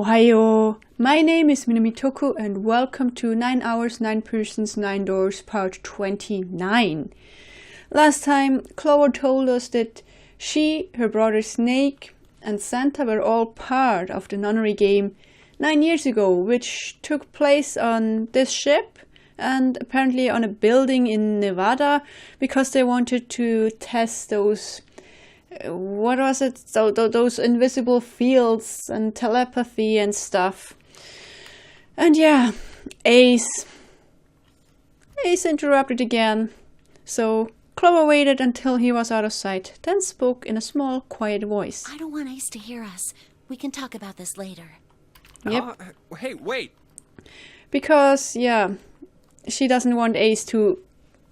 Ohayo! My name is Minamitoku and welcome to 9 Hours, 9 Persons, 9 Doors part 29. Last time, Clover told us that she, her brother Snake, and Santa were all part of the nunnery game 9 years ago, which took place on this ship and apparently on a building in Nevada because they wanted to test those what was it? So those invisible fields and telepathy and stuff. And yeah, Ace interrupted again. So Clover waited until he was out of sight, then spoke in a small, quiet voice. I don't want Ace to hear us. We can talk about this later. Yep. Hey, wait. Because, yeah, she doesn't want Ace to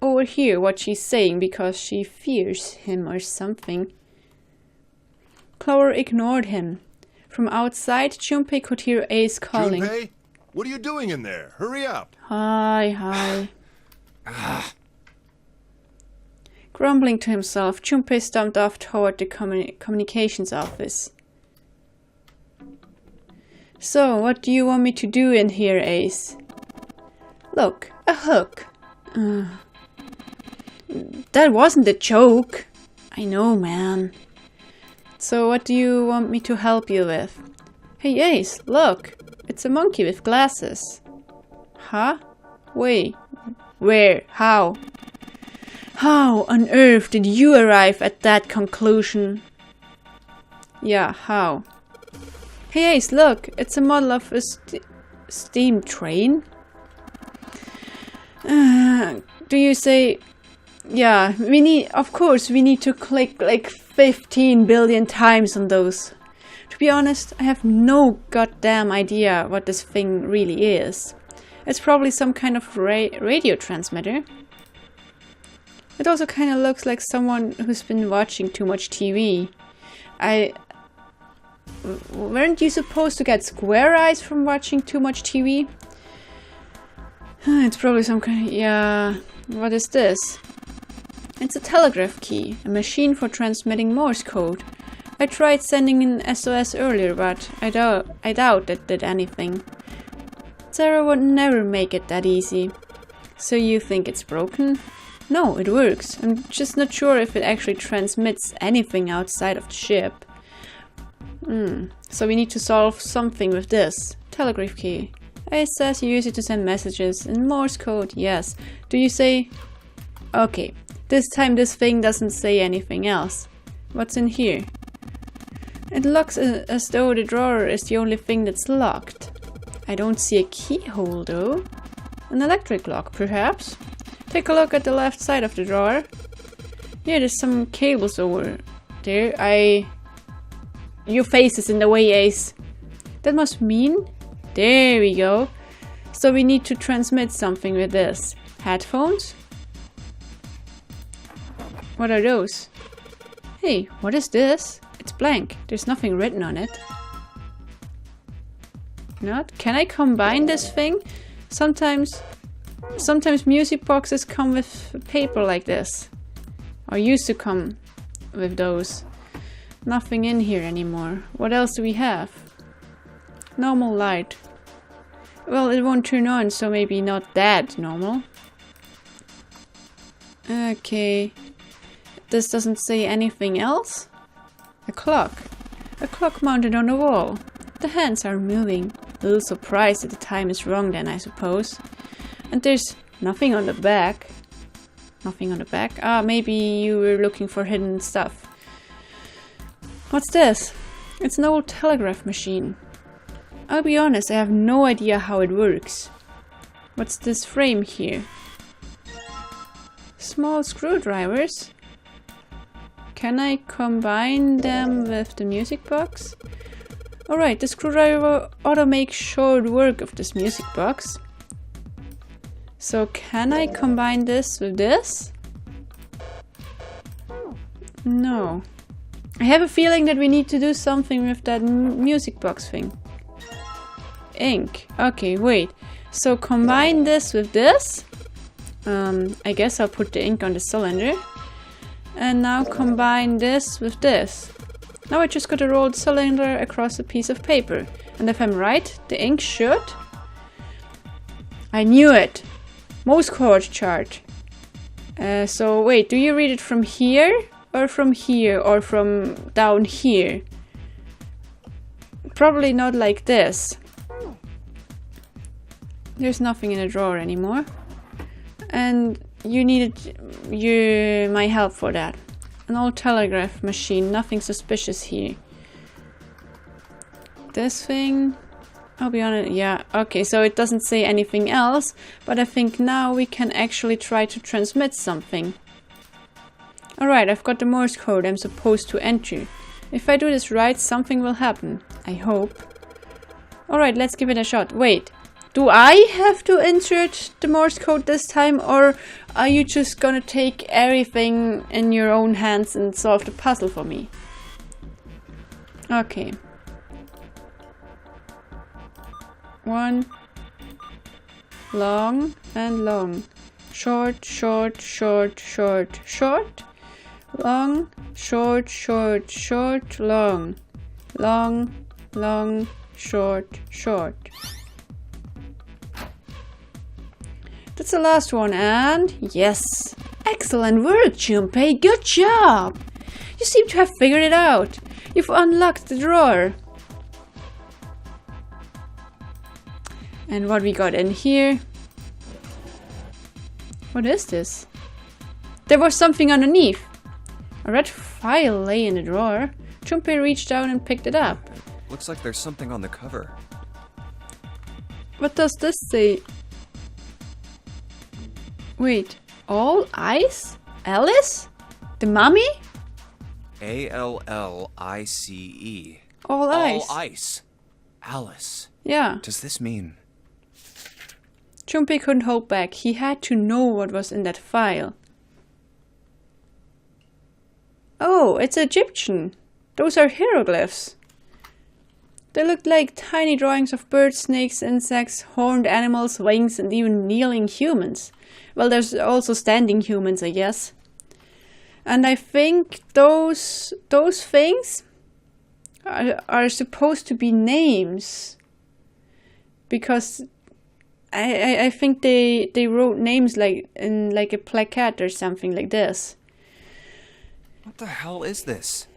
overhear what she's saying because she fears him or something. Clover ignored him. From outside, Junpei could hear Ace calling. Junpei? What are you doing in there? Hurry up. Hi. Grumbling to himself, Junpei stomped off toward the communications office. So, what do you want me to do in here, Ace? Look, a hook. That wasn't a joke. I know, man. So what do you want me to help you with? Hey Ace, look! It's a monkey with glasses. Huh? Wait. Where? How? How on earth did you arrive at that conclusion? Yeah, how? Hey Ace, look! It's a model of a steam train. Do you say... Yeah, we need to click like 15 billion times on those. To be honest, I have no goddamn idea what this thing really is. It's probably some kind of radio transmitter. It also kind of looks like someone who's been watching too much TV. Weren't you supposed to get square eyes from watching too much TV? It's probably some kind of... Yeah... What is this? It's a telegraph key, a machine for transmitting Morse code. I tried sending an SOS earlier, but I doubt it did anything. Sarah would never make it that easy. So you think it's broken? No, it works. I'm just not sure if it actually transmits anything outside of the ship. So we need to solve something with this. Telegraph key. It says you use it to send messages in Morse code, yes. Do you say... Okay. This time this thing doesn't say anything else. What's in here? It looks as though the drawer is the only thing that's locked. I don't see a keyhole though. An electric lock, perhaps? Take a look at the left side of the drawer. Yeah, there's some cables over there. Your face is in the way, Ace. That must mean... There we go. So we need to transmit something with this. Headphones? What are those? Hey, what is this? It's blank. There's nothing written on it. Not? Can I combine this thing? Sometimes music boxes come with paper like this. Or used to come with those. Nothing in here anymore. What else do we have? Normal light. Well, it won't turn on, so maybe not that normal. Okay. This doesn't say anything else? A clock. A clock mounted on the wall. The hands are moving. A little surprised that the time is wrong then, I suppose. And there's nothing on the back. Nothing on the back? Ah, maybe you were looking for hidden stuff. What's this? It's an old telegraph machine. I'll be honest, I have no idea how it works. What's this frame here? Small screwdrivers? Can I combine them with the music box? Alright, the screwdriver ought to make short work of this music box. So can I combine this with this? No. I have a feeling that we need to do something with that music box thing. Ink. Okay, wait. So combine this with this. I guess I'll put the ink on the cylinder. And now combine this with this. Now I just got to roll the cylinder across a piece of paper. And if I'm right, the ink should... I knew it! Morse code chart. So wait, do you read it from here? Or from here? Or from down here? Probably not like this. There's nothing in the drawer anymore. And you needed my help for that. An old telegraph machine, nothing suspicious here. This thing, I'll be honest, yeah, okay, so it doesn't say anything else, but I think now we can actually try to transmit something. Alright, I've got the Morse code I'm supposed to enter. If I do this right, something will happen. I hope. Alright, let's give it a shot. Wait, do I have to insert the Morse code this time, or are you just gonna take everything in your own hands and solve the puzzle for me? Okay. 1. Long and long. Short, short, short, short, short. Long, short, short, short, long. Long, long, short, short. That's the last one, and yes! Excellent work, Junpei! Good job! You seem to have figured it out. You've unlocked the drawer. And what we got in here? What is this? There was something underneath. A red file lay in the drawer. Junpei reached down and picked it up. Looks like there's something on the cover. What does this say? Wait, all ice? Alice? The mummy? A-L-L-I-C-E. All ice. All ice. Alice. Yeah. Does this mean... Junpei couldn't hold back. He had to know what was in that file. Oh, it's Egyptian. Those are hieroglyphs. They looked like tiny drawings of birds, snakes, insects, horned animals, wings, and even kneeling humans. Well, there's also standing humans, I guess. And I think those things are supposed to be names. Because I think they wrote names like in like a placard or something like this. What the hell is this?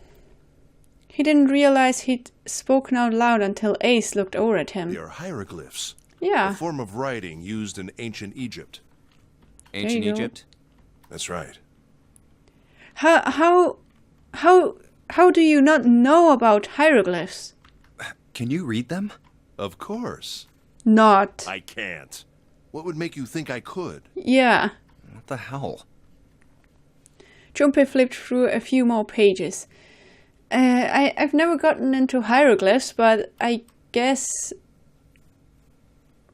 He didn't realize he'd spoken out loud until Ace looked over at him. They are hieroglyphs. Yeah. A form of writing used in ancient Egypt. Ancient you go. Egypt? That's right. How do you not know about hieroglyphs? Can you read them? Of course. Not. I can't. What would make you think I could? Yeah. What the hell? Junpei flipped through a few more pages. I've never gotten into hieroglyphs, but I guess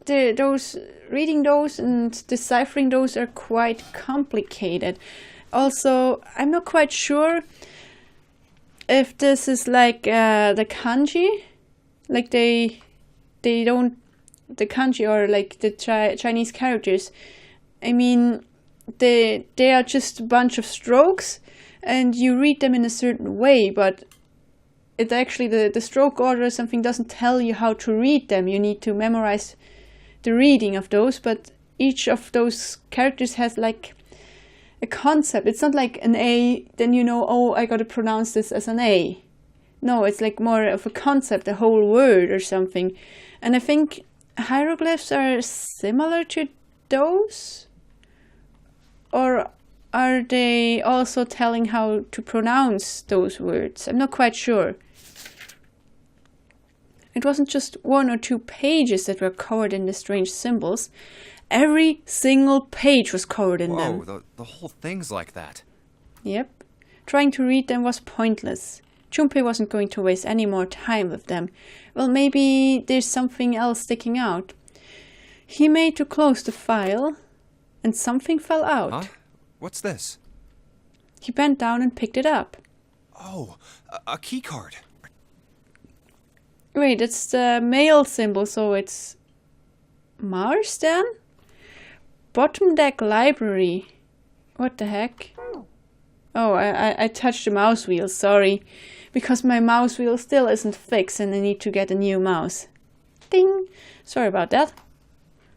reading those and deciphering those are quite complicated. Also, I'm not quite sure if this is like the kanji, like they don't, the kanji or like the Chinese characters. I mean, they are just a bunch of strokes, and you read them in a certain way, but it actually, the stroke order or something doesn't tell you how to read them. You need to memorize the reading of those, but each of those characters has like a concept. It's not like an A, then you know, oh, I gotta pronounce this as an A. No, it's like more of a concept, a whole word or something. And I think hieroglyphs are similar to those? Or are they also telling how to pronounce those words? I'm not quite sure. It wasn't just 1 or 2 pages that were covered in the strange symbols. Every single page was covered in them. Whoa, the whole thing's like that. Yep. Trying to read them was pointless. Junpei wasn't going to waste any more time with them. Well, maybe there's something else sticking out. He made to close the file, and something fell out. Huh? What's this? He bent down and picked it up. Oh, a key card. Wait, it's the mail symbol, so it's Marsden? Bottom deck library. What the heck? Oh, I touched the mouse wheel, sorry. Because my mouse wheel still isn't fixed and I need to get a new mouse. Ding! Sorry about that.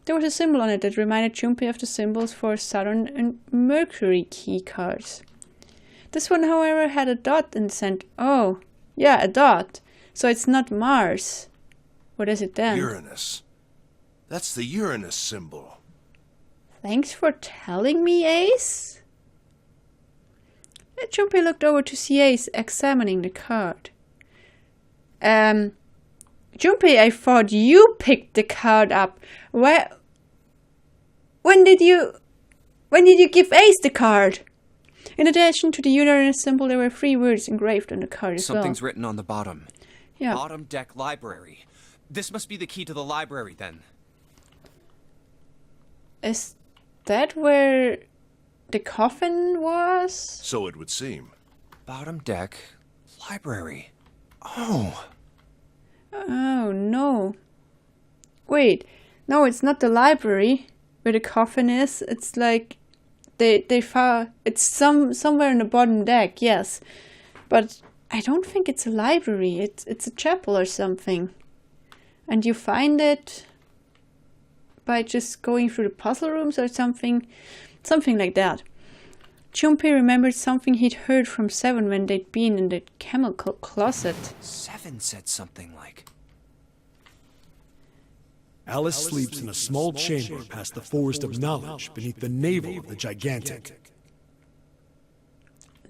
There was a symbol on it that reminded Junpei of the symbols for Saturn and Mercury key cards. This one, however, had a dot in the center. Oh, yeah, a dot. So it's not Mars. What is it then? Uranus. That's the Uranus symbol. Thanks for telling me, Ace. Junpei looked over to see Ace examining the card. Junpei, I thought you picked the card up. When did you give Ace the card? In addition to the Uranus symbol, there were 3 words engraved on the card as well. Something's written on the bottom. Yeah. Bottom deck library. This must be the key to the library, then. Is that where the coffin was? So it would seem. Bottom deck library. Oh. Oh, no. Wait. No, it's not the library where the coffin is. It's like they found it's somewhere in the bottom deck, yes. But I don't think it's a library. It's a chapel or something. And you find it by just going through the puzzle rooms or something like that. Junpei remembered something he'd heard from Seven when they'd been in the chemical closet. Seven said something like... Alice sleeps in a small chamber past the forest of knowledge beneath the navel of the gigantic.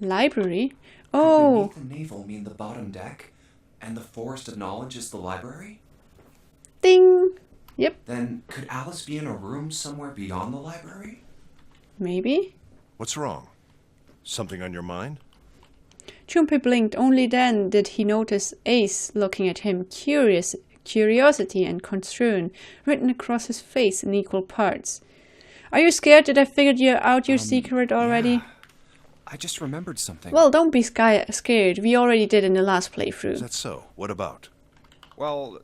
Library? Oh! Beneath the navel mean the bottom deck? And the forest of knowledge is the library? Ding! Yep, Then could Alice be in a room somewhere beyond the library? maybe. What's wrong? Something on your mind? Junpei blinked. Only then did he notice Ace looking at him, curiosity and concern written across his face in equal parts. Are you scared that I figured out your secret already? Yeah. I just remembered something. Well, don't be scared. We already did in the last playthrough. Is that so? What about? Well,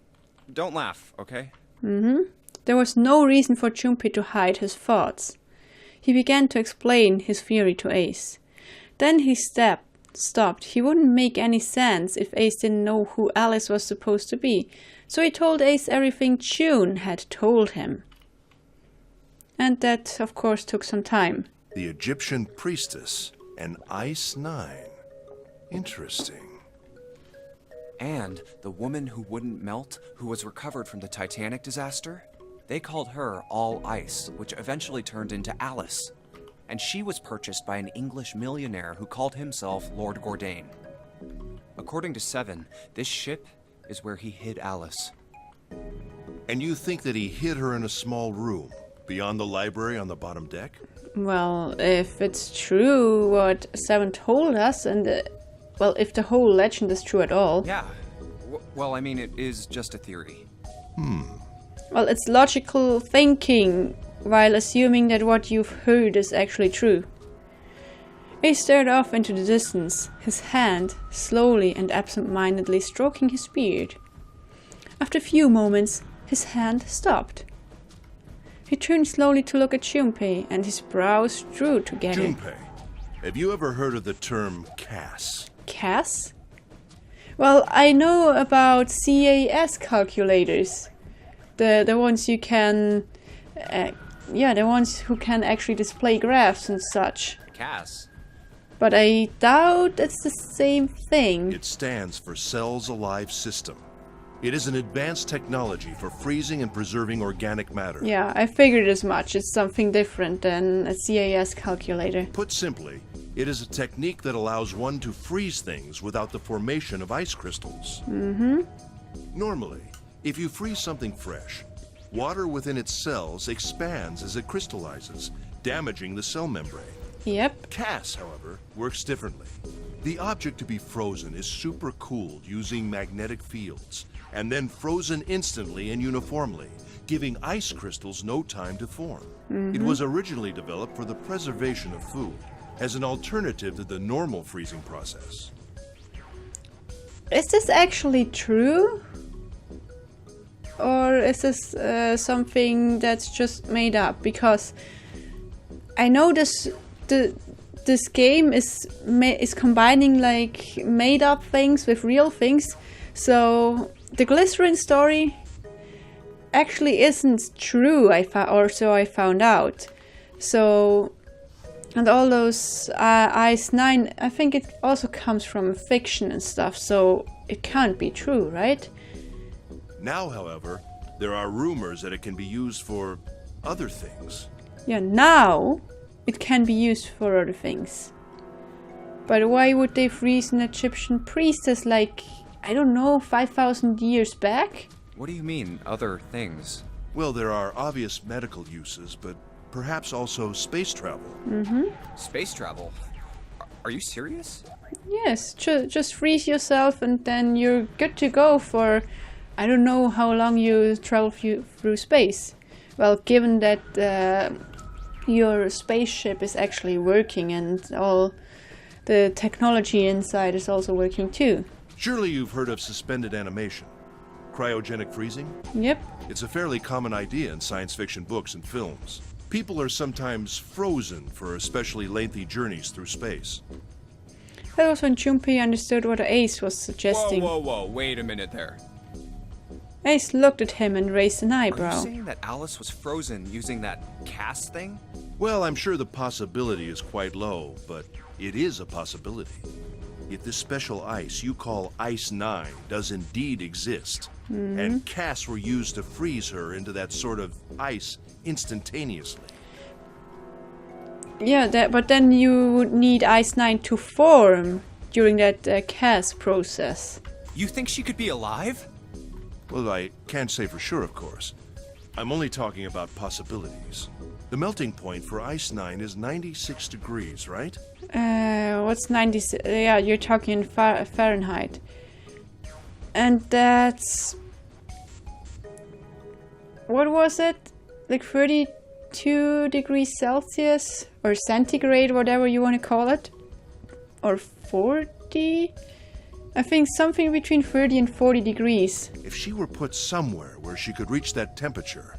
don't laugh, okay? There was no reason for Junpei to hide his thoughts. He began to explain his theory to Ace. Then he stopped. He wouldn't make any sense if Ace didn't know who Alice was supposed to be. So he told Ace everything June had told him. And that, of course, took some time. The Egyptian priestess, an Ice 9. Interesting. And the woman who wouldn't melt, who was recovered from the Titanic disaster? They called her All Ice, which eventually turned into Alice. And she was purchased by an English millionaire who called himself Lord Gordain. According to Seven, this ship is where he hid Alice. And you think that he hid her in a small room, beyond the library on the bottom deck? Well, if it's true what Seven told us, and if the whole legend is true at all. Yeah. Well, I mean, it is just a theory. Well, it's logical thinking, while assuming that what you've heard is actually true. He stared off into the distance, his hand slowly and absent-mindedly stroking his beard. After a few moments, his hand stopped. He turned slowly to look at Junpei, and his brows drew together. Junpei, have you ever heard of the term CAS? CAS? Well, I know about CAS calculators. The ones you can... the ones who can actually display graphs and such. CAS? But I doubt it's the same thing. It stands for Cells Alive System. It is an advanced technology for freezing and preserving organic matter. Yeah, I figured as much. It's something different than a CAS calculator. Put simply, it is a technique that allows one to freeze things without the formation of ice crystals. Normally, if you freeze something fresh, water within its cells expands as it crystallizes, damaging the cell membrane. Yep. CAS, however, works differently. The object to be frozen is supercooled using magnetic fields, and then frozen instantly and uniformly, giving ice crystals no time to form. It was originally developed for the preservation of food, as an alternative to the normal freezing process. Is this actually true? Or is this something that's just made up? Because I know this game is combining like made up things with real things. So the glycerin story, actually isn't true. Or so I found out. So, and all those Ice 9, I think it also comes from fiction and stuff. So it can't be true, right? Now, however, there are rumors that it can be used for other things. Yeah, now it can be used for other things. But why would they freeze an Egyptian priestess like, I don't know, 5,000 years back? What do you mean, other things? Well, there are obvious medical uses, but perhaps also space travel. Space travel? Are you serious? Yes, just freeze yourself and then you're good to go for, I don't know how long you travel through space. Well, given that your spaceship is actually working and all the technology inside is also working too. Surely you've heard of suspended animation, cryogenic freezing? Yep. It's a fairly common idea in science fiction books and films. People are sometimes frozen for especially lengthy journeys through space. That was when Junpei understood what Ace was suggesting. Whoa, wait a minute there. Ace looked at him and raised an Are you eyebrow. saying that Alice was frozen using that CAS thing? Well, I'm sure the possibility is quite low, but it is a possibility. If this special ice you call Ice 9 does indeed exist, and CAS were used to freeze her into that sort of ice instantaneously. Yeah, but then you would need Ice 9 to form during that CAS process. You think she could be alive? Well, I can't say for sure, of course. I'm only talking about possibilities. The melting point for Ice 9 is 96 degrees, right? What's 90? Yeah, you're talking in Fahrenheit. And that's... What was it? Like 32 degrees Celsius? Or centigrade, whatever you want to call it? Or 40? I think something between 30 and 40 degrees. If she were put somewhere where she could reach that temperature...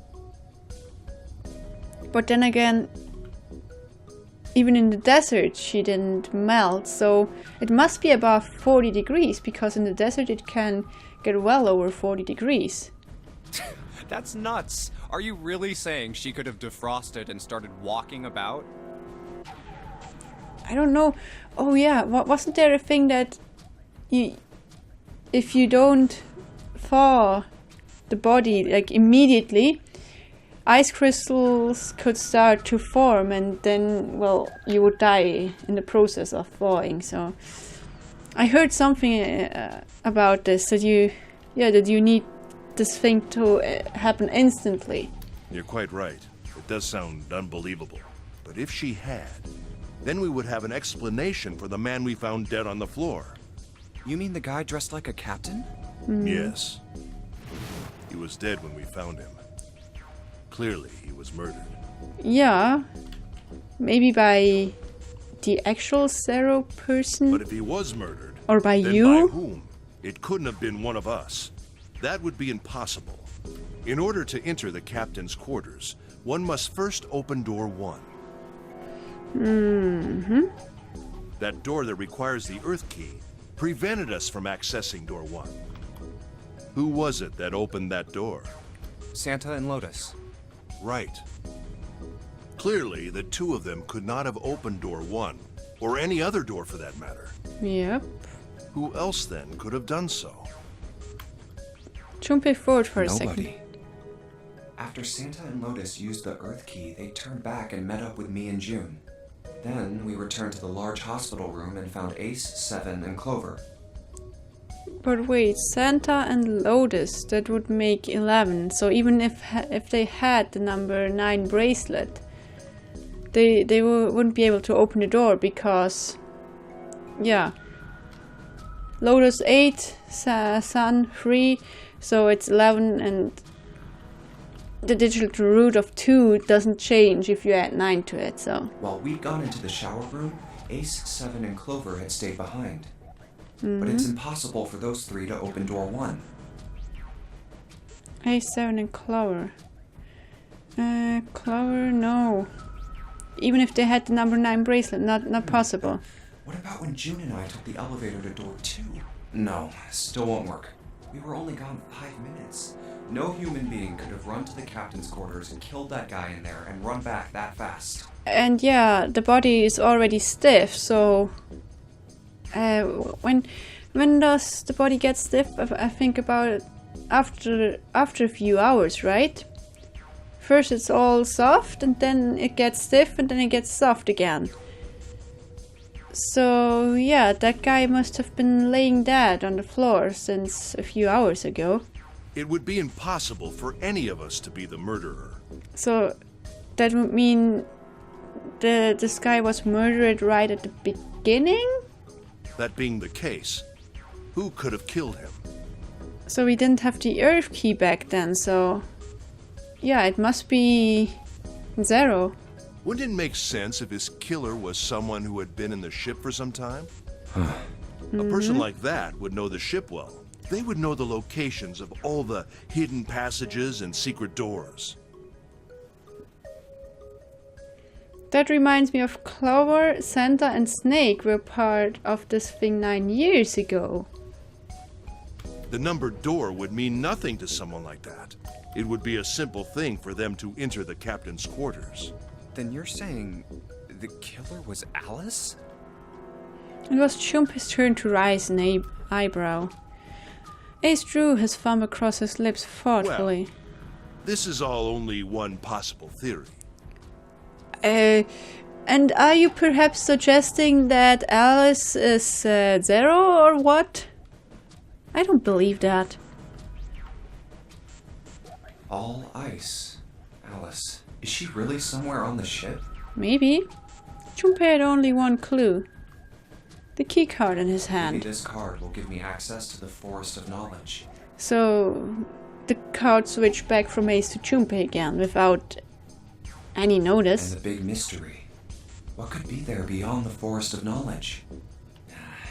But then again, even in the desert she didn't melt, so it must be above 40 degrees, because in the desert it can get well over 40 degrees. That's nuts. Are you really saying she could have defrosted and started walking about? I don't know. Oh yeah, wasn't there a thing that if you don't thaw the body like immediately, ice crystals could start to form, and then, well, you would die in the process of thawing. So I heard something about this, that you need this thing to happen instantly. You're quite right. It does sound unbelievable. But if she had, then we would have an explanation for the man we found dead on the floor. You mean the guy dressed like a captain? Yes. He was dead when we found him. Clearly, he was murdered. Yeah, maybe by the actual Zero person. But if he was murdered, or by then you? by whom? It couldn't have been one of us. That would be impossible. In order to enter the captain's quarters, one must first open door 1. That door that requires the Earth key prevented us from accessing door 1. Who was it that opened that door? Santa and Lotus. Right. Clearly, the two of them could not have opened door 1, or any other door for that matter. Yep. Who else then could have done so? Junpei forward for a Nobody. second. After Santa and Lotus used the Earth key, they turned back and met up with me and June. Then we returned to the large hospital room and found Ace, Seven, and Clover. But wait, Santa and Lotus, that would make 11. So even if they had the number 9 bracelet, they wouldn't be able to open the door, because, yeah, Lotus 8, Sun 3, so it's 11, and the digital root of 2 doesn't change if you add 9 to it, so. While we'd gone into the shower room, Ace, Seven, and Clover had stayed behind. But it's impossible for those 3 to open door 1. Ace, 7, and Clover. Clover, no. Even if they had the number 9 bracelet, not possible. What about when June and I took the elevator to door 2? No, still won't work. We were only gone 5 minutes. No human being could have run to the captain's quarters and killed that guy in there and run back that fast. And yeah, the body is already stiff, so when does the body get stiff? I think about after a few hours, right? First it's all soft, and then it gets stiff, and then it gets soft again. So yeah, that guy must have been laying dead on the floor since a few hours ago. It would be impossible for any of us to be the murderer. So that would mean this guy was murdered right at the beginning? That being the case, who could have killed him? So we didn't have the Earth key back then, so yeah, it must be Zero. Wouldn't it make sense if his killer was someone who had been in the ship for some time? A person like that would know the ship well. They would know the locations of all the hidden passages and secret doors. That reminds me of Clover, Santa and Snake were part of this thing 9 years ago. The numbered door would mean nothing to someone like that. It would be a simple thing for them to enter the captain's quarters. Then you're saying the killer was Alice? It was Chumpy's turn to raise an eyebrow. Ace drew his thumb across his lips thoughtfully. Well, this is all only one possible theory. And are you perhaps suggesting that Alice is Zero or what? I don't believe that. All ice. Alice. Is she really somewhere on the ship? Maybe. Chumpy had only one clue. The key card in his hand. Maybe this card will give me access to the Forest of Knowledge. So the card switched back from Ace to Chumpy again without any notice. And the big mystery. What could be there beyond the Forest of Knowledge?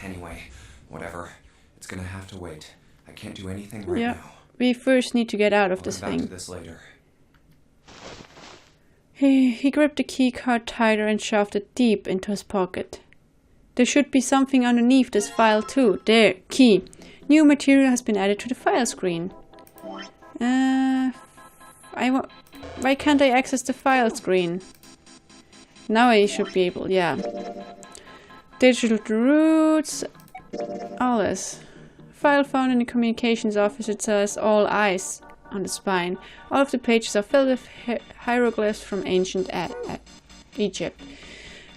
Anyway, whatever. It's gonna have to wait. I can't do anything right now. We first need to get out of I'll this come back thing. to this later. He gripped the key card tighter and shoved it deep into his pocket. There should be something underneath this file too. There, key. New material has been added to the file screen. Why can't I access the file screen? Now I should be able, yeah. Digital roots. Alice. File found in the communications office. It says all eyes on the spine. All of the pages are filled with hieroglyphs from ancient Egypt.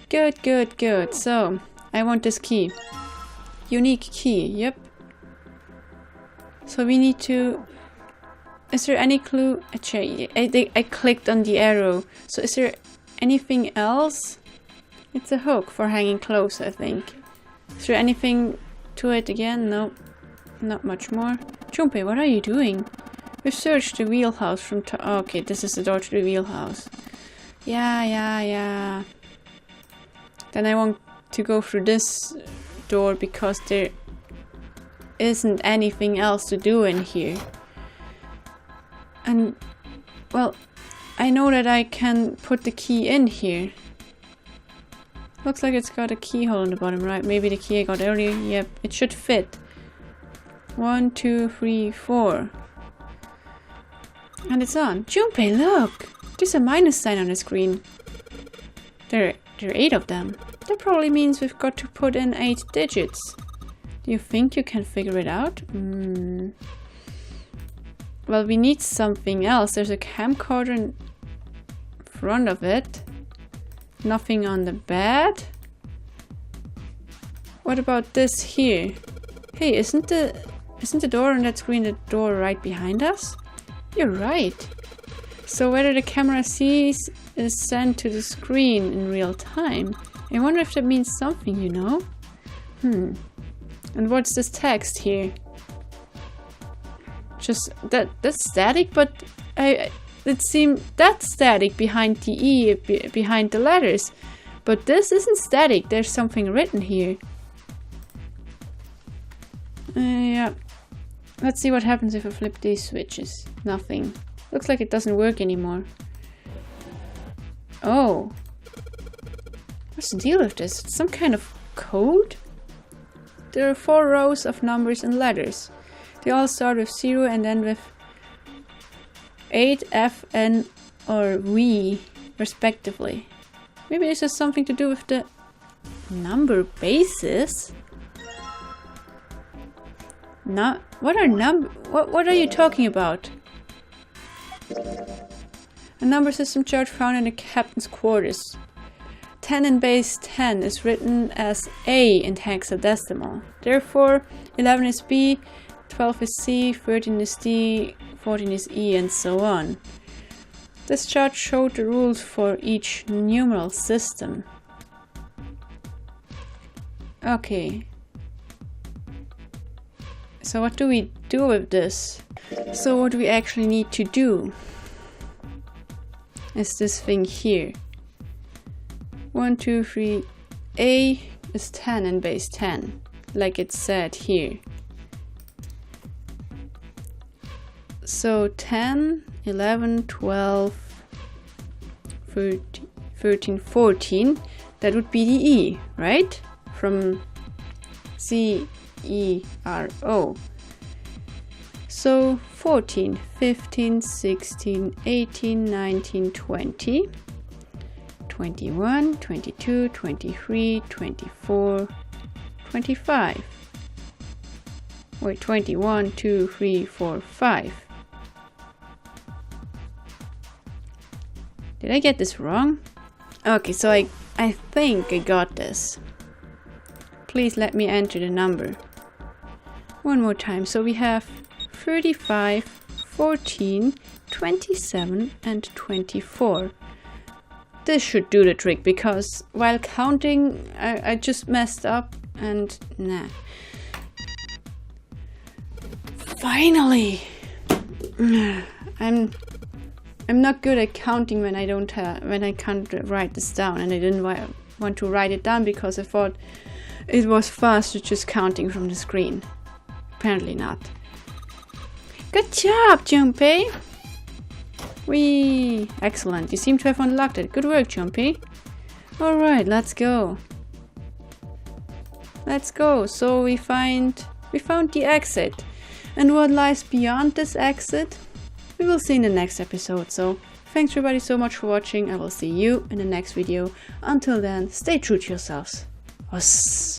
Good, good, good. So, I want this key. Unique key, yep. So we need to... Is there any clue? I clicked on the arrow. So is there anything else? It's a hook for hanging clothes, I think. Is there anything to it again? No. Not much more. Chumpy, what are you doing? We've searched the wheelhouse from okay, this is the door to the wheelhouse. Yeah. Then I want to go through this door because there isn't anything else to do in here. And, well, I know that I can put the key in here. Looks like it's got a keyhole in the bottom, right? Maybe the key I got earlier. Yep, it should fit. 1, 2, 3, 4. And it's on. Chumpy, look! There's a minus sign on the screen. There are 8 of them. That probably means we've got to put in 8 digits. Do you think you can figure it out? Well, we need something else. There's a camcorder in front of it. Nothing on the bed. What about this here? Hey, isn't the door on that screen the door right behind us? You're right. So whether the camera sees is sent to the screen in real time. I wonder if that means something, you know? And what's this text here? Just that's static, but it seemed that's static behind the E, behind the letters. But this isn't static. There's something written here. Yeah. Let's see what happens if I flip these switches. Nothing. Looks like it doesn't work anymore. Oh. What's the deal with this? Some kind of code? There are 4 rows of numbers and letters. They all start with 0 and end with 8, F, N, or V, respectively. Maybe this has something to do with the number bases? No, what are you talking about? A number system chart found in the captain's quarters. 10 in base 10 is written as A in hexadecimal. Therefore, 11 is B, 12 is C, 13 is D, 14 is E, and so on. This chart showed the rules for each numeral system. Okay. So what do we do with this? So what we actually need to do is this thing here. 1, 2, 3. A is 10 in base 10, like it said here. So 10, 11, 12, 13, 14, that would be the E, right? From C, E, R, O. So 14, 15, 16, 18, 19, 20, 21, 22, 23, 24, 25. Wait, 21, 2, 3, 4, 5. Did I get this wrong? Okay, so I think I got this. Please let me enter the number. One more time. So we have 35, 14, 27, and 24. This should do the trick, because while counting, I just messed up and nah. Finally! I'm not good at counting when I can't write this down, and I didn't want to write it down because I thought it was faster just counting from the screen. Apparently not. Good job, Jumpy! Whee! Excellent, you seem to have unlocked it. Good work, Jumpy. Alright, let's go. Let's go. So we found the exit. And what lies beyond this exit? We will see in the next episode. So thanks everybody so much for watching. I will see you in the next video. Until then, stay true to yourselves. Us.